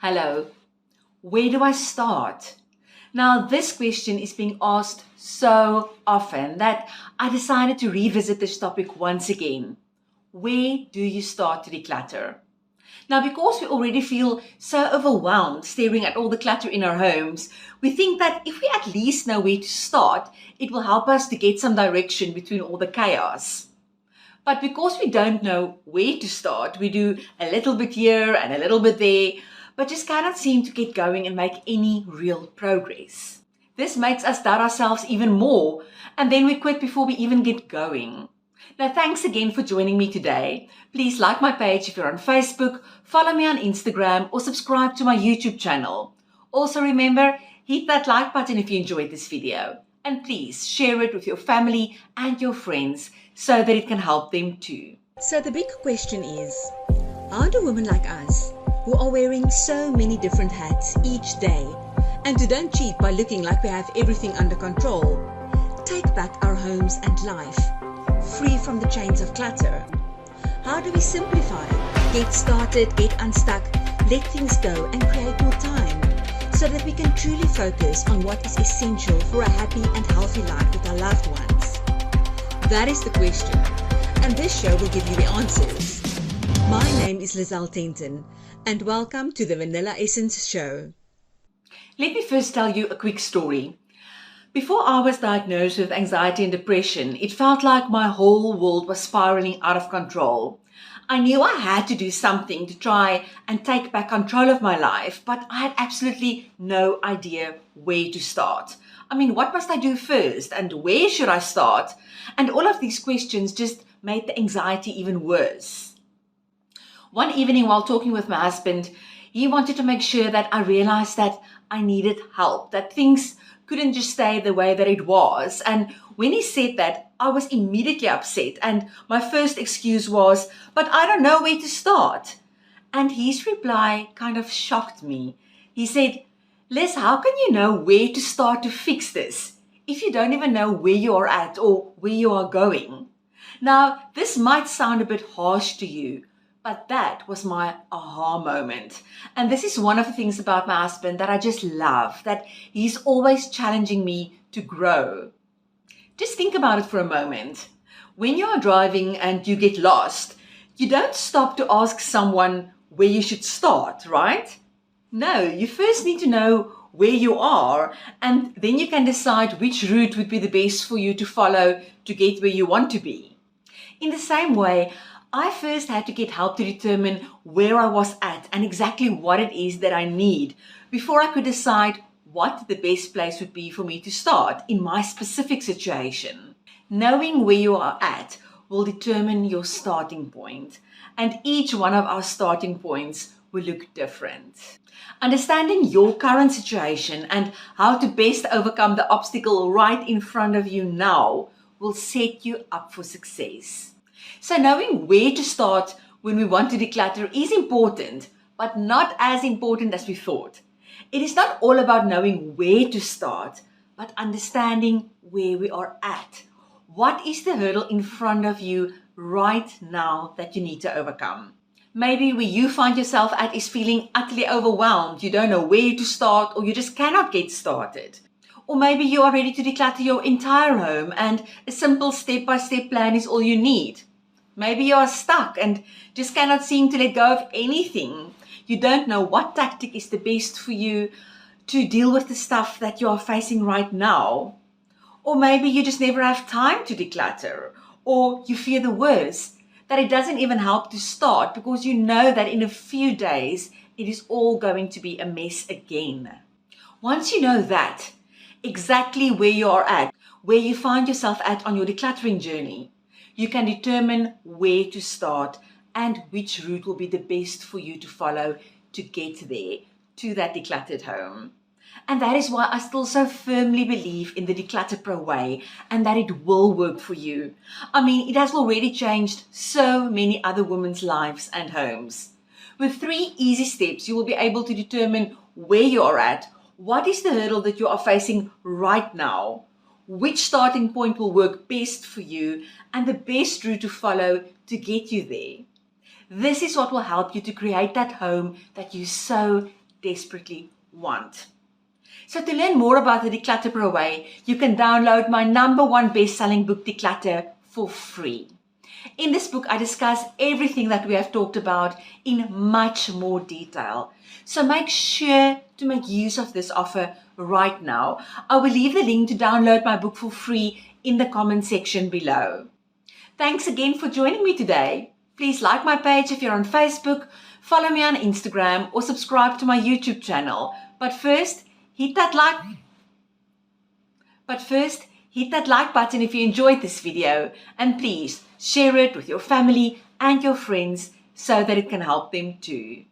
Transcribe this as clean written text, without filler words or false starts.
Hello, where do I start? Now, this question is being asked so often that I decided to revisit this topic once again. Where do you start to declutter? Now, because we already feel so overwhelmed staring at all the clutter in our homes, we think that if we at least know where to start, it will help us to get some direction between all the chaos. But because we don't know where to start, we do a little bit here and a little bit there, but just cannot seem to get going and make any real progress. This makes us doubt ourselves even more, and then we quit before we even get going. Now, thanks again for joining me today. Please like my page if you're on Facebook, follow me on Instagram, or subscribe to my YouTube channel. Also remember, hit that like button if you enjoyed this video. And please share it with your family and your friends so that it can help them too. So the big question is, how do women like us, who are wearing so many different hats each day, and who don't cheat by looking like we have everything under control, take back our homes and life, free from the chains of clutter? How do we simplify, get started, get unstuck, let things go and create more time, so that we can truly focus on what is essential for a happy and healthy life with our loved ones? That is the question, and this show will give you the answers. My name is Lizelle Tenton, and welcome to the Vanilla Essence Show. Let me first tell you a quick story. Before I was diagnosed with anxiety and depression, it felt like my whole world was spiraling out of control. I knew I had to do something to try and take back control of my life, but I had absolutely no idea where to start. What must I do first? And where should I start? And all of these questions just made the anxiety even worse. One evening while talking with my husband, he wanted to make sure that I realized that I needed help, that things couldn't just stay the way that it was. And when he said that, I was immediately upset. And my first excuse was, but I don't know where to start. And his reply kind of shocked me. He said, Liz, how can you know where to start to fix this if you don't even know where you are at or where you are going? Now, this might sound a bit harsh to you, but that was my aha moment. And this is one of the things about my husband that I just love, that he's always challenging me to grow. Just think about it for a moment. When you are driving and you get lost, you don't stop to ask someone where you should start, right? No, you first need to know where you are, and then you can decide which route would be the best for you to follow to get where you want to be. In the same way, I first had to get help to determine where I was at and exactly what it is that I need before I could decide what the best place would be for me to start in my specific situation. Knowing where you are at will determine your starting point, and each one of our starting points will look different. Understanding your current situation and how to best overcome the obstacle right in front of you now will set you up for success. So knowing where to start when we want to declutter is important, but not as important as we thought. It is not all about knowing where to start, but understanding where we are at. What is the hurdle in front of you right now that you need to overcome? Maybe where you find yourself at is feeling utterly overwhelmed. You don't know where to start, or you just cannot get started. Or maybe you are ready to declutter your entire home and a simple step-by-step plan is all you need. Maybe you are stuck and just cannot seem to let go of anything. You don't know what tactic is the best for you to deal with the stuff that you are facing right now. Or maybe you just never have time to declutter. Or you fear the worst, that it doesn't even help to start because you know that in a few days it is all going to be a mess again. Once you know that, exactly where you are at, where you find yourself at on your decluttering journey, you can determine where to start and which route will be the best for you to follow to get there, to that decluttered home. And that is why I still so firmly believe in the Declutter Pro way and that it will work for you. It has already changed so many other women's lives and homes. With 3 easy steps, you will be able to determine where you are at, what is the hurdle that you are facing right now, which starting point will work best for you, and the best route to follow to get you there. This is what will help you to create that home that you so desperately want. So to learn more about the Declutter Pro way, you can download my #1 best-selling book, Declutter, for free. In this book, I discuss everything that we have talked about in much more detail. So make sure to make use of this offer right now. I will leave the link to download my book for free in the comment section below. Thanks again for joining me today. Please like my page if you're on Facebook, follow me on Instagram, or subscribe to my YouTube channel. But first, hit that like button if you enjoyed this video, and please share it with your family and your friends so that it can help them too.